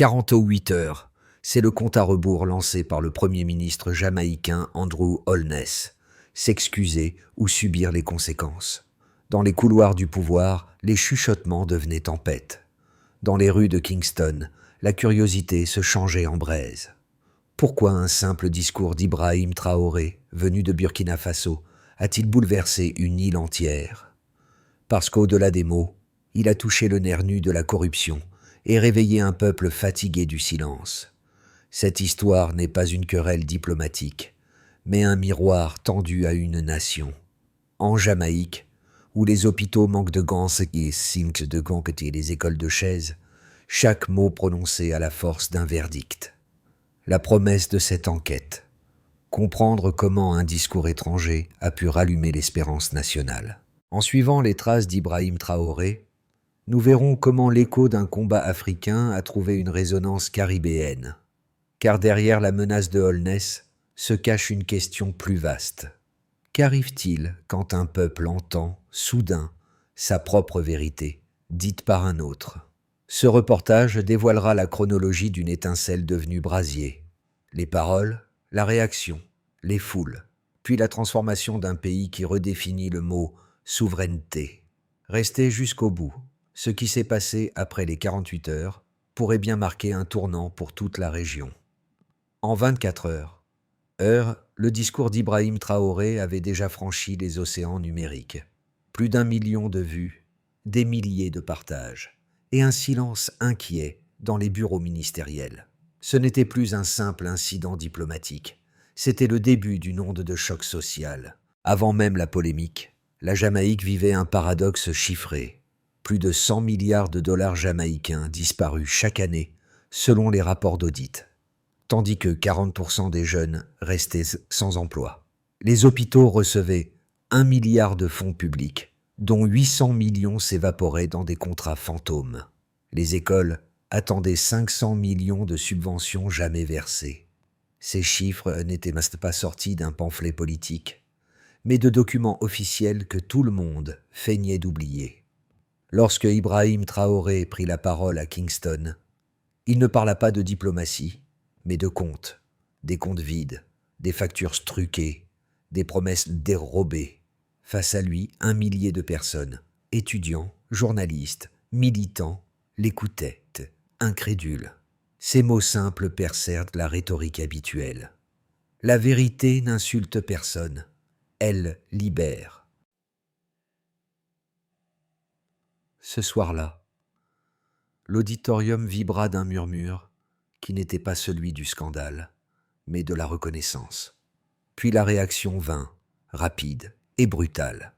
48 heures, c'est le compte à rebours lancé par le Premier ministre jamaïcain Andrew Holness. S'excuser ou subir les conséquences. Dans les couloirs du pouvoir, les chuchotements devenaient tempêtes. Dans les rues de Kingston, la curiosité se changeait en braise. Pourquoi un simple discours d'Ibrahim Traoré, venu de Burkina Faso, a-t-il bouleversé une île entière? Parce qu'au-delà des mots, il a touché le nerf nu de la corruption et réveillé un peuple fatigué du silence. Cette histoire n'est pas une querelle diplomatique, mais un miroir tendu à une nation. En Jamaïque, où les hôpitaux manquent de gants et cinq de gants et les écoles de chaises, chaque mot prononcé a la force d'un verdict. La promesse de cette enquête, comprendre comment un discours étranger a pu rallumer l'espérance nationale. En suivant les traces d'Ibrahim Traoré, nous verrons comment l'écho d'un combat africain a trouvé une résonance caribéenne. Car derrière la menace de Holness se cache une question plus vaste. Qu'arrive-t-il quand un peuple entend, soudain, sa propre vérité, dite par un autre? Ce reportage dévoilera la chronologie d'une étincelle devenue brasier. Les paroles, la réaction, les foules, puis la transformation d'un pays qui redéfinit le mot « souveraineté ». Restez jusqu'au bout. Ce qui s'est passé après les 48 heures pourrait bien marquer un tournant pour toute la région. En 24 heures, le discours d'Ibrahim Traoré avait déjà franchi les océans numériques. Plus d'1 million de vues, des milliers de partages, et un silence inquiet dans les bureaux ministériels. Ce n'était plus un simple incident diplomatique, c'était le début d'une onde de choc social. Avant même la polémique, la Jamaïque vivait un paradoxe chiffré. Plus de 100 milliards de dollars jamaïcains disparus chaque année, selon les rapports d'audit, tandis que 40% des jeunes restaient sans emploi. Les hôpitaux recevaient 1 milliard de fonds publics, dont 800 millions s'évaporaient dans des contrats fantômes. Les écoles attendaient 500 millions de subventions jamais versées. Ces chiffres n'étaient pas sortis d'un pamphlet politique, mais de documents officiels que tout le monde feignait d'oublier. Lorsque Ibrahim Traoré prit la parole à Kingston, il ne parla pas de diplomatie, mais de comptes, des comptes vides, des factures truquées, des promesses dérobées. Face à lui, 1 millier de personnes, étudiants, journalistes, militants, l'écoutaient, incrédules. Ces mots simples percèrent la rhétorique habituelle. La vérité n'insulte personne, elle libère. Ce soir-là, l'auditorium vibra d'un murmure qui n'était pas celui du scandale, mais de la reconnaissance. Puis la réaction vint, rapide et brutale.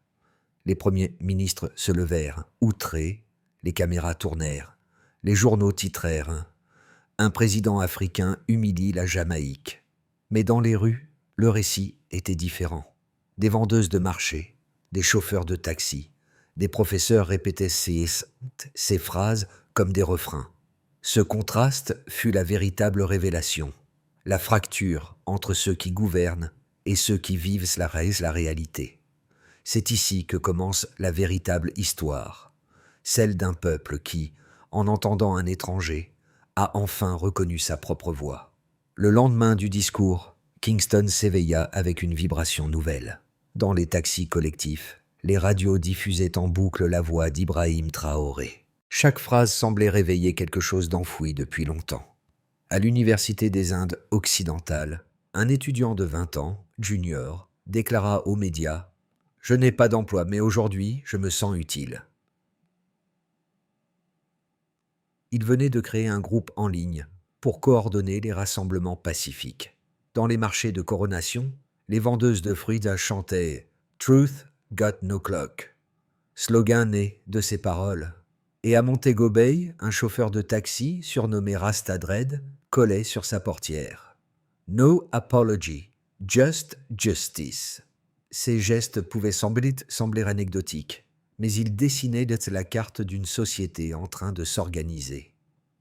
Les premiers ministres se levèrent, outrés, les caméras tournèrent, les journaux titrèrent « Un président africain humilie la Jamaïque ». Mais dans les rues, le récit était différent. Des vendeuses de marché, des chauffeurs de taxi, des professeurs répétaient ces phrases comme des refrains. Ce contraste fut la véritable révélation, la fracture entre ceux qui gouvernent et ceux qui vivent la réalité. C'est ici que commence la véritable histoire, celle d'un peuple qui, en entendant un étranger, a enfin reconnu sa propre voix. Le lendemain du discours, Kingston s'éveilla avec une vibration nouvelle. Dans les taxis collectifs, les radios diffusaient en boucle la voix d'Ibrahim Traoré. Chaque phrase semblait réveiller quelque chose d'enfoui depuis longtemps. À l'Université des Indes occidentales, un étudiant de 20 ans, junior, déclara aux médias « Je n'ai pas d'emploi, mais aujourd'hui, je me sens utile ». Il venait de créer un groupe en ligne pour coordonner les rassemblements pacifiques. Dans les marchés de coronation, les vendeuses de fruits chantaient « Truth got no clock », slogan né de ces paroles. Et à Montego Bay, un chauffeur de taxi, surnommé Rasta Dread, collait sur sa portière « No apology, just justice ». Ces gestes pouvaient sembler anecdotiques, mais ils dessinaient la carte d'une société en train de s'organiser.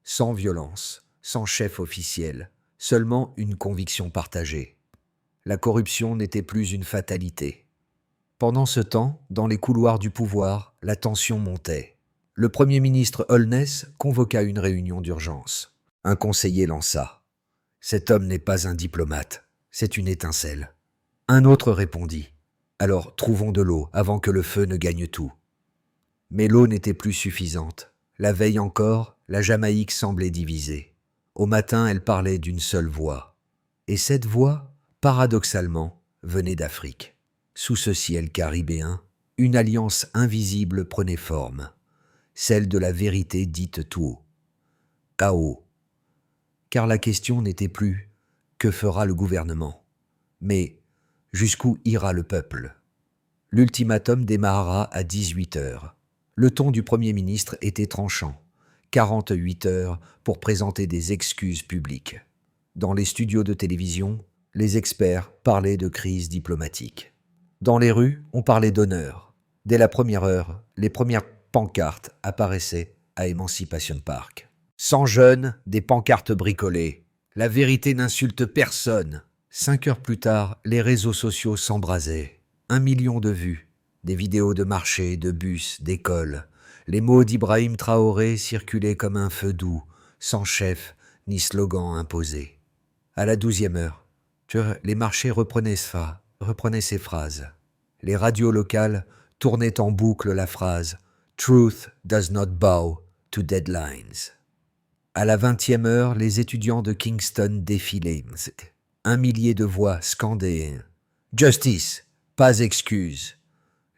Sans violence, sans chef officiel, seulement une conviction partagée. La corruption n'était plus une fatalité. Pendant ce temps, dans les couloirs du pouvoir, la tension montait. Le Premier ministre Holness convoqua une réunion d'urgence. Un conseiller lança. Cet homme n'est pas un diplomate, c'est une étincelle. Un autre répondit. Alors trouvons de l'eau avant que le feu ne gagne tout. Mais l'eau n'était plus suffisante. La veille encore, la Jamaïque semblait divisée. Au matin, elle parlait d'une seule voix. Et cette voix, paradoxalement, venait d'Afrique. Sous ce ciel caribéen, une alliance invisible prenait forme, celle de la vérité dite tout haut. Chaos. Car la question n'était plus « que fera le gouvernement ?» mais « jusqu'où ira le peuple ?» L'ultimatum démarra à 18 heures. Le ton du Premier ministre était tranchant. 48 heures pour présenter des excuses publiques. Dans les studios de télévision, les experts parlaient de crise diplomatique. Dans les rues, on parlait d'honneur. Dès la première heure, les premières pancartes apparaissaient à Emancipation Park. 100 jeunes, des pancartes bricolées. La vérité n'insulte personne. 5 heures plus tard, les réseaux sociaux s'embrasaient. 1 million de vues. Des vidéos de marchés, de bus, d'écoles. Les mots d'Ibrahim Traoré circulaient comme un feu doux, sans chef ni slogan imposé. À la 12e heure, les marchés reprenaient ces phrases. Les radios locales tournaient en boucle la phrase « Truth does not bow to deadlines ». À la 20e heure, les étudiants de Kingston défilaient. 1 millier de voix scandaient « Justice, pas excuse ».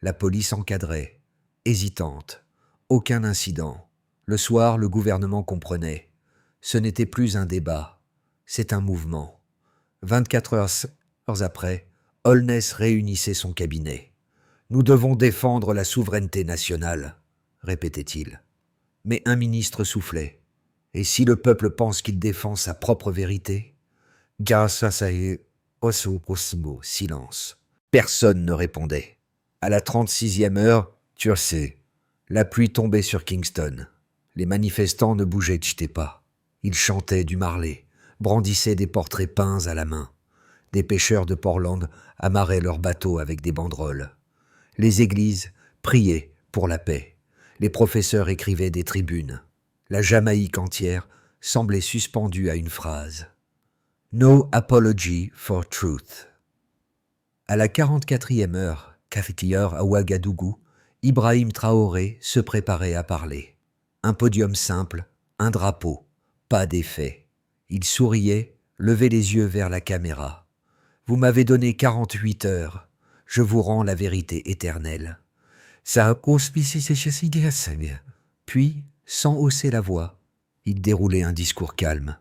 La police encadrait, hésitante. Aucun incident. Le soir, le gouvernement comprenait. Ce n'était plus un débat, c'est un mouvement. 24 heures après, Holness réunissait son cabinet. « Nous devons défendre la souveraineté nationale », répétait-il. Mais un ministre soufflait. « Et si le peuple pense qu'il défend sa propre vérité ?» Silence. Personne ne répondait. À la 36e heure, tu sais, la pluie tombait sur Kingston. Les manifestants ne bougeaient pas. Ils chantaient du Marley, brandissaient des portraits peints à la main. Des pêcheurs de Portland amarraient leurs bateaux avec des banderoles. Les églises priaient pour la paix. Les professeurs écrivaient des tribunes. La Jamaïque entière semblait suspendue à une phrase. « No apology for truth ». À la 44e heure, cafetière à Ouagadougou, Ibrahim Traoré se préparait à parler. Un podium simple, un drapeau, pas d'effet. Il souriait, levait les yeux vers la caméra. « Vous m'avez donné 48 heures. Je vous rends la vérité éternelle. » Puis, sans hausser la voix, il déroulait un discours calme,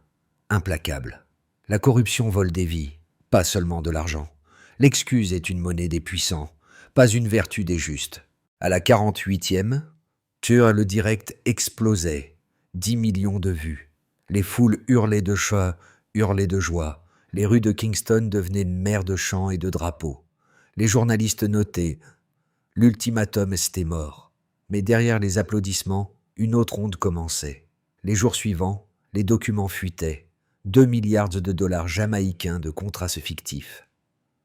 implacable. La corruption vole des vies, pas seulement de l'argent. L'excuse est une monnaie des puissants, pas une vertu des justes. À la 48e, le direct explosait. 10 millions de vues. Les foules hurlaient de joie, hurlaient de joie. Les rues de Kingston devenaient mer de chants et de drapeaux. Les journalistes notaient « L'ultimatum était mort ». Mais derrière les applaudissements, une autre onde commençait. Les jours suivants, les documents fuitaient. 2 milliards de dollars jamaïcains de contrats fictifs.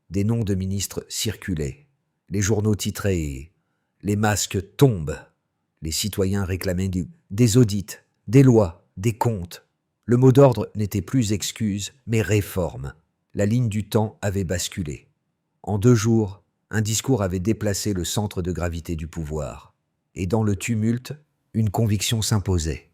Des noms de ministres circulaient. Les journaux titraient « Les masques tombent ». Les citoyens réclamaient des audits, des lois, des comptes. Le mot d'ordre n'était plus excuse, mais réforme. La ligne du temps avait basculé. En 2 jours, un discours avait déplacé le centre de gravité du pouvoir. Et dans le tumulte, une conviction s'imposait.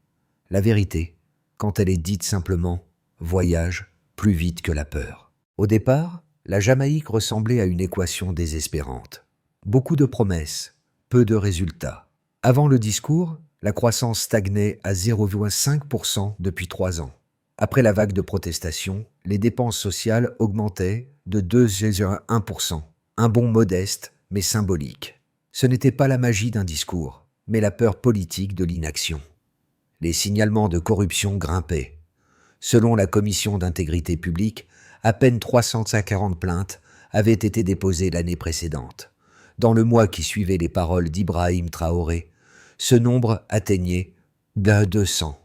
La vérité, quand elle est dite simplement, voyage plus vite que la peur. Au départ, la Jamaïque ressemblait à une équation désespérante. Beaucoup de promesses, peu de résultats. Avant le discours, la croissance stagnait à 0,5% depuis 3 ans. Après la vague de protestations, les dépenses sociales augmentaient de 2,1%. Un bond modeste, mais symbolique. Ce n'était pas la magie d'un discours, mais la peur politique de l'inaction. Les signalements de corruption grimpaient. Selon la Commission d'intégrité publique, à peine 340 plaintes avaient été déposées l'année précédente. Dans le mois qui suivait les paroles d'Ibrahim Traoré, ce nombre atteignait 200.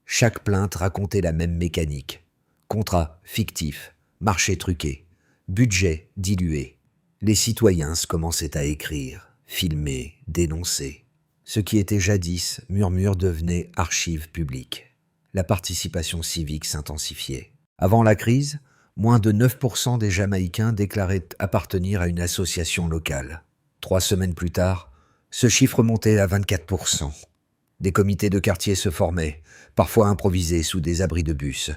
Chaque plainte racontait la même mécanique. Contrats fictifs, marchés truqués, budget dilué. Les citoyens commençaient à écrire, filmer, dénoncer. Ce qui était jadis murmure devenait archive publique. la participation civique s'intensifiait. Avant la crise, moins de 9% des Jamaïcains déclaraient appartenir à une association locale. 3 semaines plus tard, ce chiffre montait à 24%. Des comités de quartier se formaient, parfois improvisés sous des abris de bus.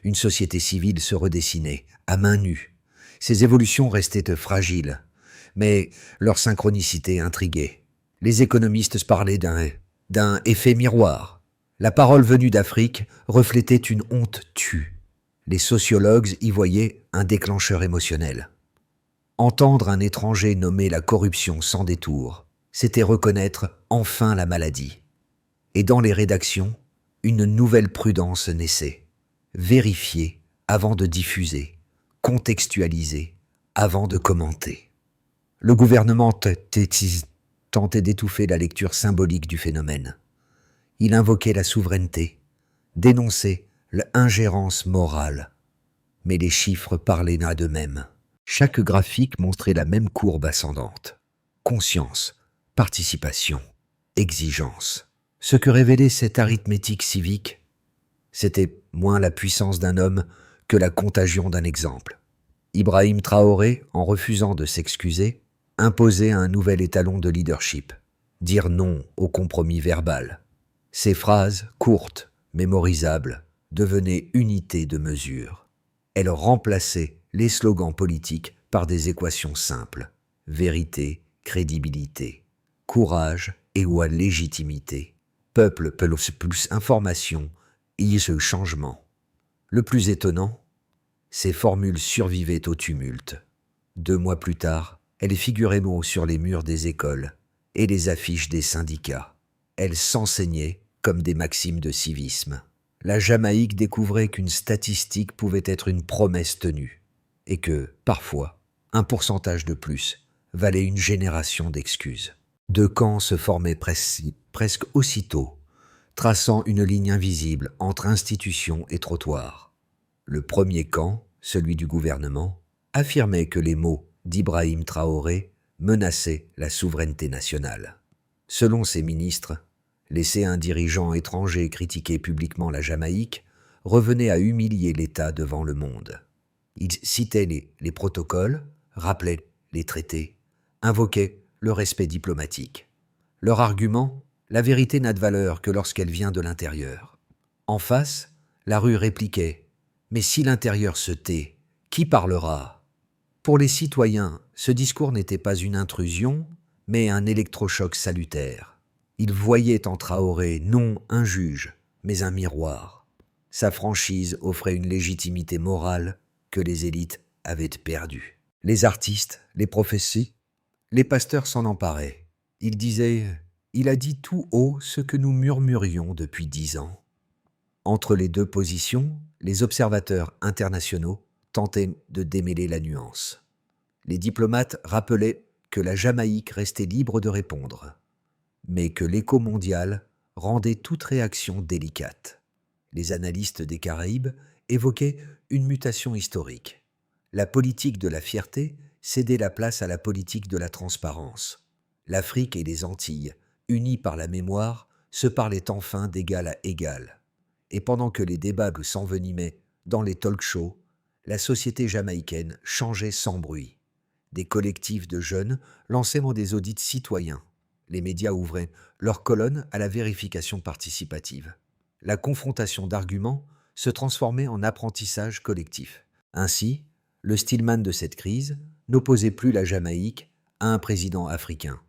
Une société civile se redessinait, à main nue. Ces évolutions restaient fragiles, mais leur synchronicité intriguait. Les économistes parlaient d'un effet miroir. La parole venue d'Afrique reflétait une honte tue. Les sociologues y voyaient un déclencheur émotionnel. Entendre un étranger nommer la corruption sans détour, c'était reconnaître enfin la maladie. Et dans les rédactions, une nouvelle prudence naissait. Vérifier avant de diffuser, contextualiser avant de commenter. Le gouvernement tentait d'étouffer la lecture symbolique du phénomène. Il invoquait la souveraineté, dénonçait l'ingérence morale. Mais les chiffres parlaient d'eux-mêmes. Chaque graphique montrait la même courbe ascendante. Conscience, participation, exigence. Ce que révélait cette arithmétique civique, c'était moins la puissance d'un homme que la contagion d'un exemple. Ibrahim Traoré, en refusant de s'excuser, imposait un nouvel étalon de leadership, dire non au compromis verbal. Ces phrases, courtes, mémorisables, devenaient unité de mesure. Elles remplaçaient les slogans politiques par des équations simples. Vérité, crédibilité, courage et ou légitimité. Peuple plus information, ce changement. Le plus étonnant, ces formules survivaient au tumulte. 2 mois plus tard, elles figuraient sur les murs des écoles et les affiches des syndicats. Elles s'enseignaient comme des maximes de civisme. La Jamaïque découvrait qu'une statistique pouvait être une promesse tenue et que, parfois, un pourcentage de plus valait une génération d'excuses. 2 camps se formaient presque aussitôt, traçant une ligne invisible entre institutions et trottoirs. Le premier camp, celui du gouvernement, affirmait que les mots d'Ibrahim Traoré menaçaient la souveraineté nationale. Selon ses ministres, laisser un dirigeant étranger critiquer publiquement la Jamaïque revenait à humilier l'État devant le monde. Il citait les protocoles, rappelait les traités, invoquait le respect diplomatique. Leur argument, la vérité n'a de valeur que lorsqu'elle vient de l'intérieur. En face, la rue répliquait « Mais si l'intérieur se tait, qui parlera ?» Pour les citoyens, ce discours n'était pas une intrusion, mais un électrochoc salutaire. Ils voyaient en Traoré non un juge, mais un miroir. Sa franchise offrait une légitimité morale que les élites avaient perdue. Les artistes, les prophéties, les pasteurs s'en emparaient. Ils disaient « Il a dit tout haut ce que nous murmurions depuis 10 ans ». Entre les deux positions, les observateurs internationaux tentaient de démêler la nuance. Les diplomates rappelaient que la Jamaïque restait libre de répondre, mais que l'écho mondial rendait toute réaction délicate. Les analystes des Caraïbes évoquaient une mutation historique. La politique de la fierté cédait la place à la politique de la transparence. L'Afrique et les Antilles, unies par la mémoire, se parlaient enfin d'égal à égal. Et pendant que les débats s'envenimaient dans les talk-shows, la société jamaïcaine changeait sans bruit. Des collectifs de jeunes lançaient des audits citoyens. Les médias ouvraient leurs colonnes à la vérification participative. La confrontation d'arguments se transformait en apprentissage collectif. Ainsi, le Stillman de cette crise n'opposait plus la Jamaïque à un président africain.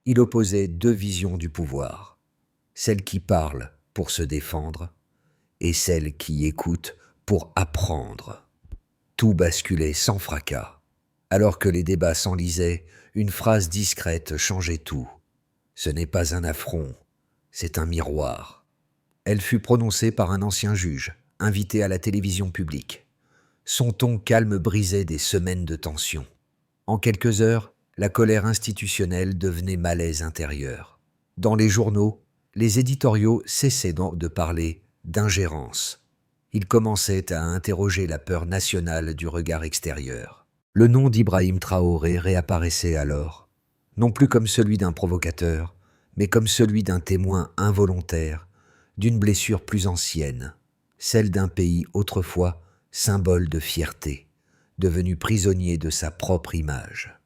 Il opposait 2 visions du pouvoir, celle qui parle pour se défendre et celle qui écoute pour apprendre. Tout basculait sans fracas. Alors que les débats s'enlisaient, une phrase discrète changeait tout. Ce n'est pas un affront, c'est un miroir. Elle fut prononcée par un ancien juge, invité à la télévision publique. Son ton calme brisait des semaines de tension. En quelques heures, la colère institutionnelle devenait malaise intérieur. Dans les journaux, les éditoriaux cessaient de parler d'ingérence. Ils commençaient à interroger la peur nationale du regard extérieur. Le nom d'Ibrahim Traoré réapparaissait alors, non plus comme celui d'un provocateur, mais comme celui d'un témoin involontaire, d'une blessure plus ancienne, celle d'un pays autrefois symbole de fierté, devenu prisonnier de sa propre image.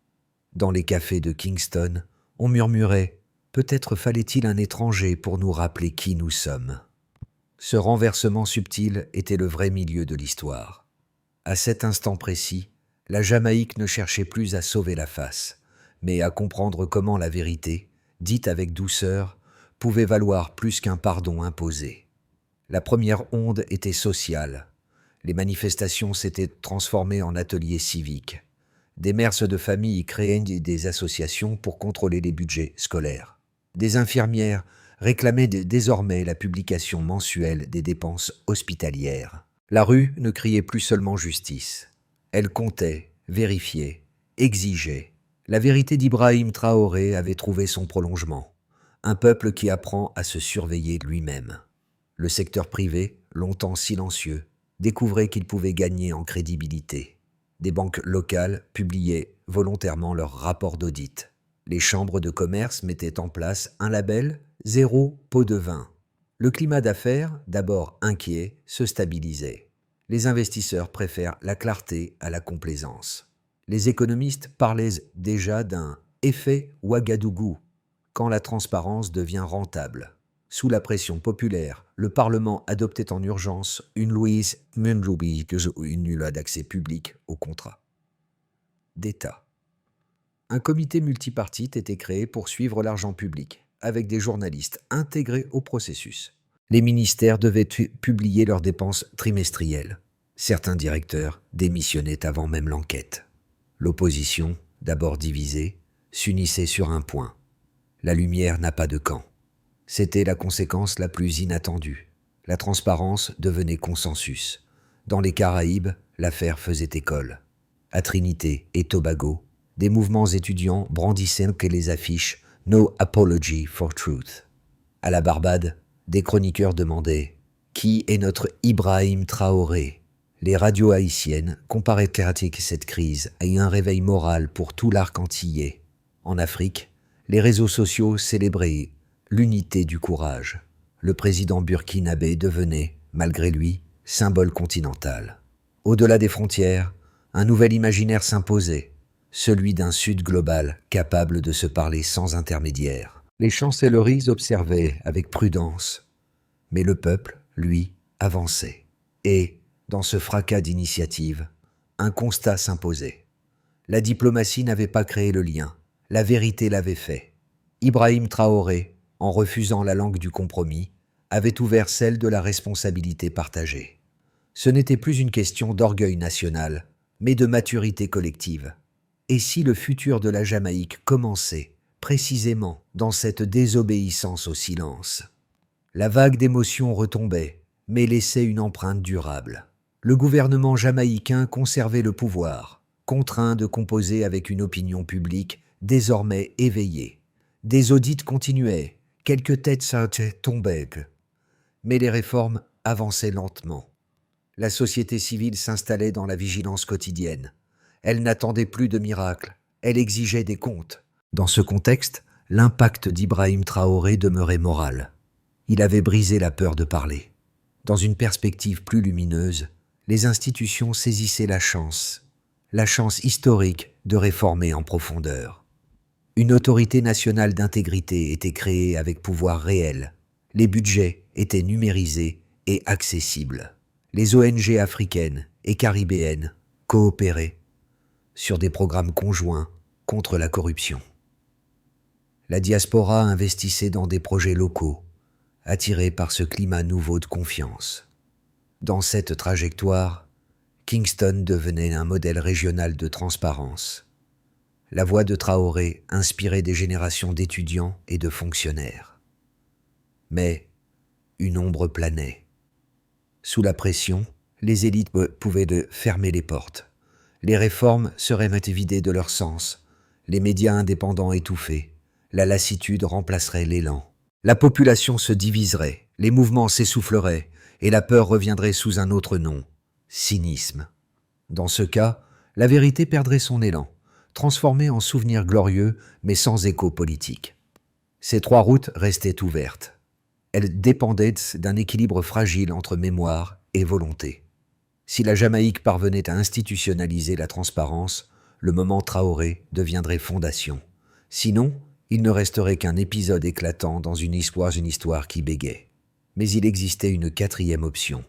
Dans les cafés de Kingston, on murmurait « Peut-être fallait-il un étranger pour nous rappeler qui nous sommes ». Ce renversement subtil était le vrai milieu de l'histoire. À cet instant précis, la Jamaïque ne cherchait plus à sauver la face, mais à comprendre comment la vérité, dite avec douceur, pouvait valoir plus qu'un pardon imposé. La première onde était sociale. Les manifestations s'étaient transformées en ateliers civiques. Des mères de famille créaient des associations pour contrôler les budgets scolaires. Des infirmières réclamaient désormais la publication mensuelle des dépenses hospitalières. La rue ne criait plus seulement justice. Elle comptait, vérifiait, exigeait. La vérité d'Ibrahim Traoré avait trouvé son prolongement. Un peuple qui apprend à se surveiller lui-même. Le secteur privé, longtemps silencieux, découvrait qu'il pouvait gagner en crédibilité. Des banques locales publiaient volontairement leurs rapports d'audit. Les chambres de commerce mettaient en place un label « Zéro pot de vin ». Le climat d'affaires, d'abord inquiet, se stabilisait. Les investisseurs préfèrent la clarté à la complaisance. Les économistes parlaient déjà d'un « effet Ouagadougou » quand la transparence devient rentable. Sous la pression populaire, le Parlement adoptait en urgence une loi une loi d'accès public au contrat d'État. Un comité multipartite était créé pour suivre l'argent public, avec des journalistes intégrés au processus. Les ministères devaient publier leurs dépenses trimestrielles. Certains directeurs démissionnaient avant même l'enquête. L'opposition, d'abord divisée, s'unissait sur un point. La lumière n'a pas de camp. C'était la conséquence la plus inattendue. La transparence devenait consensus. Dans les Caraïbes, l'affaire faisait école. À Trinité et Tobago, des mouvements étudiants brandissaient les affiches « No Apology for Truth ». À la Barbade, des chroniqueurs demandaient « Qui est notre Ibrahim Traoré ?» Les radios haïtiennes comparaient cette crise à un réveil moral pour tout l'arc antillais. En Afrique, les réseaux sociaux célébraient l'unité du courage. Le président burkinabé devenait, malgré lui, symbole continental. Au-delà des frontières, un nouvel imaginaire s'imposait, celui d'un Sud global capable de se parler sans intermédiaire. Les chancelleries observaient avec prudence, mais le peuple, lui, avançait. Et, dans ce fracas d'initiative, un constat s'imposait. La diplomatie n'avait pas créé le lien, la vérité l'avait fait. Ibrahim Traoré, en refusant la langue du compromis, avait ouvert celle de la responsabilité partagée. Ce n'était plus une question d'orgueil national, mais de maturité collective. Et si le futur de la Jamaïque commençait, précisément, dans cette désobéissance au silence? La vague d'émotions retombait, mais laissait une empreinte durable. Le gouvernement jamaïcain conservait le pouvoir, contraint de composer avec une opinion publique désormais éveillée. Des audits continuaient, quelques têtes tombaient, mais les réformes avançaient lentement. La société civile s'installait dans la vigilance quotidienne. Elle n'attendait plus de miracles, elle exigeait des comptes. Dans ce contexte, l'impact d'Ibrahim Traoré demeurait moral. Il avait brisé la peur de parler. Dans une perspective plus lumineuse, les institutions saisissaient la chance historique de réformer en profondeur. Une autorité nationale d'intégrité était créée avec pouvoir réel. Les budgets étaient numérisés et accessibles. Les ONG africaines et caribéennes coopéraient sur des programmes conjoints contre la corruption. La diaspora investissait dans des projets locaux, attirée par ce climat nouveau de confiance. Dans cette trajectoire, Kingston devenait un modèle régional de transparence. La voix de Traoré inspirait des générations d'étudiants et de fonctionnaires. Mais une ombre planait. Sous la pression, les élites pouvaient fermer les portes. Les réformes seraient vidées de leur sens, les médias indépendants étouffés, la lassitude remplacerait l'élan. La population se diviserait, les mouvements s'essouffleraient, et la peur reviendrait sous un autre nom, cynisme. Dans ce cas, la vérité perdrait son élan, transformée en souvenir glorieux, mais sans écho politique. Ces trois routes restaient ouvertes. Elles dépendaient d'un équilibre fragile entre mémoire et volonté. Si la Jamaïque parvenait à institutionnaliser la transparence, le moment Traoré deviendrait fondation. Sinon, il ne resterait qu'un épisode éclatant dans une histoire qui bégait. Mais il existait une quatrième option,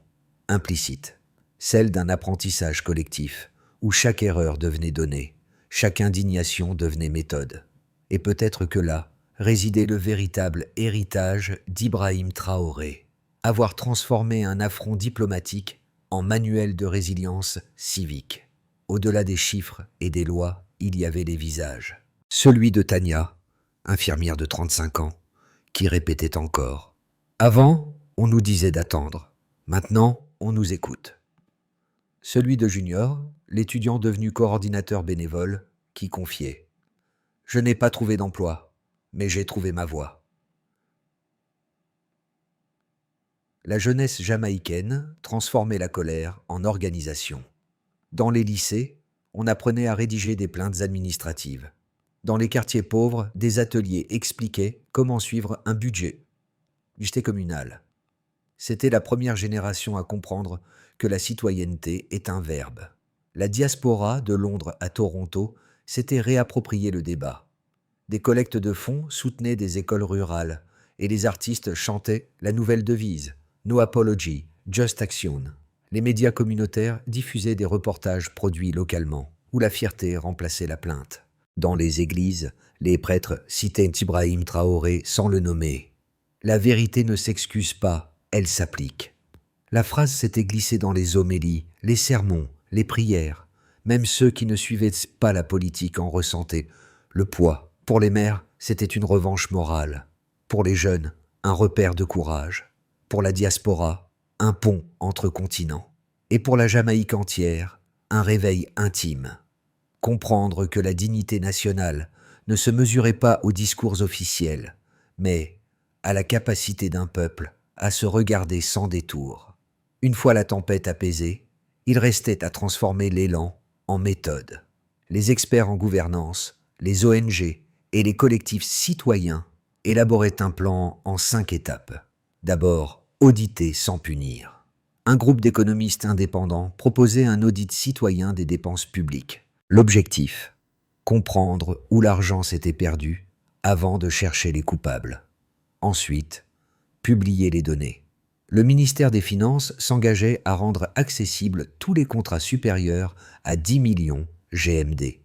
implicite, celle d'un apprentissage collectif, où chaque erreur devenait donnée, chaque indignation devenait méthode. Et peut-être que là résidait le véritable héritage d'Ibrahim Traoré, avoir transformé un affront diplomatique en manuel de résilience civique. Au-delà des chiffres et des lois, il y avait les visages. Celui de Tania, infirmière de 35 ans, qui répétait encore « Avant, on nous disait d'attendre. Maintenant, on nous écoute. » Celui de Junior, l'étudiant devenu coordinateur bénévole, qui confiait « Je n'ai pas trouvé d'emploi, mais j'ai trouvé ma voie. » La jeunesse jamaïcaine transformait la colère en organisation. Dans les lycées, on apprenait à rédiger des plaintes administratives. Dans les quartiers pauvres, des ateliers expliquaient comment suivre un budget communal. C'était la première génération à comprendre que la citoyenneté est un verbe. La diaspora, de Londres à Toronto, s'était réapproprié le débat. Des collectes de fonds soutenaient des écoles rurales et les artistes chantaient la nouvelle devise « No apology, just action ». Les médias communautaires diffusaient des reportages produits localement, où la fierté remplaçait la plainte. Dans les églises, les prêtres citaient Ibrahim Traoré sans le nommer. La vérité ne s'excuse pas, elle s'applique. La phrase s'était glissée dans les homélies, les sermons, les prières. Même ceux qui ne suivaient pas la politique en ressentaient le poids. Pour les mères, c'était une revanche morale. Pour les jeunes, un repère de courage. Pour la diaspora, un pont entre continents. Et pour la Jamaïque entière, un réveil intime. Comprendre que la dignité nationale ne se mesurait pas aux discours officiels, mais à la capacité d'un peuple à se regarder sans détour. Une fois la tempête apaisée, il restait à transformer l'élan en méthode. Les experts en gouvernance, les ONG et les collectifs citoyens élaboraient un plan en 5 étapes. D'abord, auditer sans punir. Un groupe d'économistes indépendants proposait un audit citoyen des dépenses publiques. L'objectif, comprendre où l'argent s'était perdu avant de chercher les coupables. Ensuite, publier les données. Le ministère des Finances s'engageait à rendre accessibles tous les contrats supérieurs à 10 millions GMD.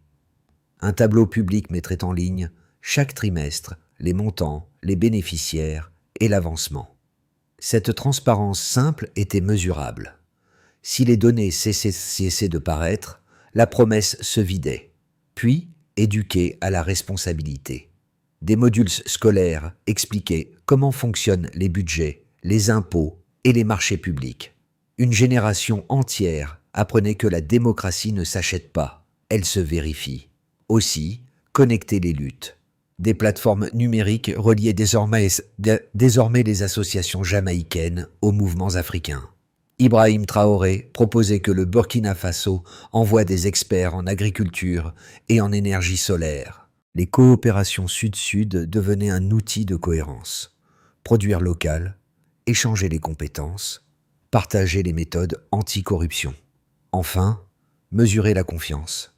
Un tableau public mettrait en ligne, chaque trimestre, les montants, les bénéficiaires et l'avancement. Cette transparence simple était mesurable. Si les données cessaient de paraître, la promesse se vidait, puis éduquer à la responsabilité. Des modules scolaires expliquaient comment fonctionnent les budgets, les impôts et les marchés publics. Une génération entière apprenait que la démocratie ne s'achète pas, elle se vérifie. Aussi, connecter les luttes. Des plateformes numériques reliaient désormais les associations jamaïcaines aux mouvements africains. Ibrahim Traoré proposait que le Burkina Faso envoie des experts en agriculture et en énergie solaire. Les coopérations sud-sud devenaient un outil de cohérence. Produire local, échanger les compétences, partager les méthodes anti-corruption. Enfin, mesurer la confiance.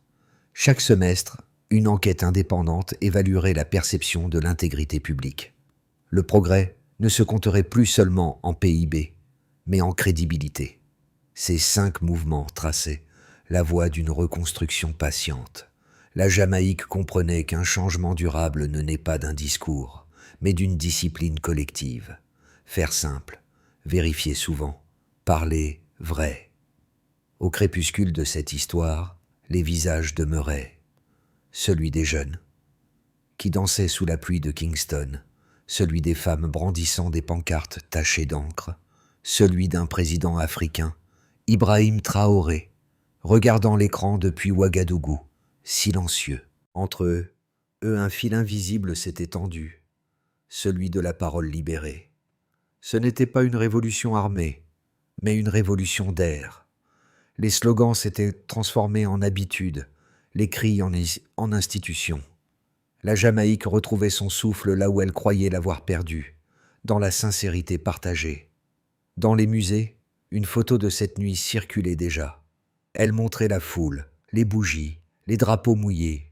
Chaque semestre, une enquête indépendante évaluerait la perception de l'intégrité publique. Le progrès ne se compterait plus seulement en PIB, mais en crédibilité. Ces 5 mouvements traçaient la voie d'une reconstruction patiente. La Jamaïque comprenait qu'un changement durable ne naît pas d'un discours, mais d'une discipline collective. Faire simple, vérifier souvent, parler vrai. Au crépuscule de cette histoire, les visages demeuraient. Celui des jeunes, qui dansaient sous la pluie de Kingston, celui des femmes brandissant des pancartes tachées d'encre, celui d'un président africain, Ibrahim Traoré, regardant l'écran depuis Ouagadougou, silencieux. Entre eux, un fil invisible s'était tendu, celui de la parole libérée. Ce n'était pas une révolution armée, mais une révolution d'air. Les slogans s'étaient transformés en habitudes, les cris en institutions. La Jamaïque retrouvait son souffle là où elle croyait l'avoir perdu, dans la sincérité partagée. Dans les musées, Une photo de cette nuit circulait déjà. Elle montrait la foule, les bougies, les drapeaux mouillés.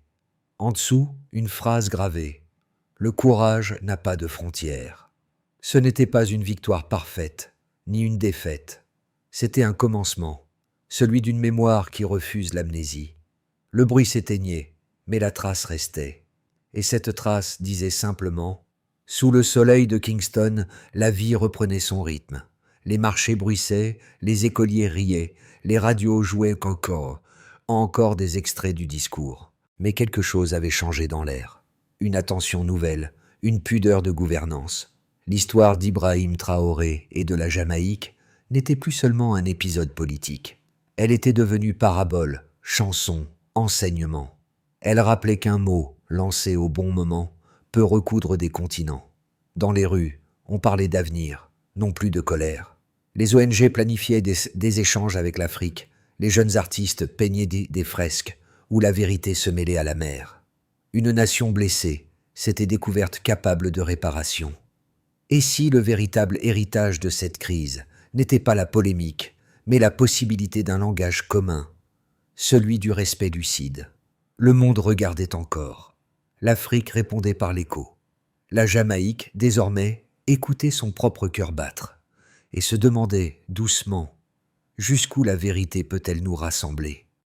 En dessous, une phrase gravée. Le courage n'a pas de frontières. Ce n'était pas une victoire parfaite, ni une défaite. C'était un commencement, celui d'une mémoire qui refuse l'amnésie. Le bruit s'éteignait, mais la trace restait. Et cette trace disait simplement « Sous le soleil de Kingston, la vie reprenait son rythme. Les marchés bruissaient, les écoliers riaient, les radios jouaient encore des extraits du discours. Mais quelque chose avait changé dans l'air. Une attention nouvelle, une pudeur de gouvernance. L'histoire d'Ibrahim Traoré et de la Jamaïque n'était plus seulement un épisode politique. Elle était devenue parabole, chanson, enseignement. Elle rappelait qu'un mot, lancé au bon moment, peut recoudre des continents. Dans les rues, on parlait d'avenir, non plus de colère. Les ONG planifiaient des échanges avec l'Afrique. Les jeunes artistes peignaient des fresques où la vérité se mêlait à la mer. Une nation blessée s'était découverte capable de réparation. Et si le véritable héritage de cette crise n'était pas la polémique, mais la possibilité d'un langage commun, celui du respect lucide? Le monde regardait encore. L'Afrique répondait par l'écho. La Jamaïque, désormais, écoutait son propre cœur battre et se demandait doucement jusqu'où la vérité peut-elle nous rassembler.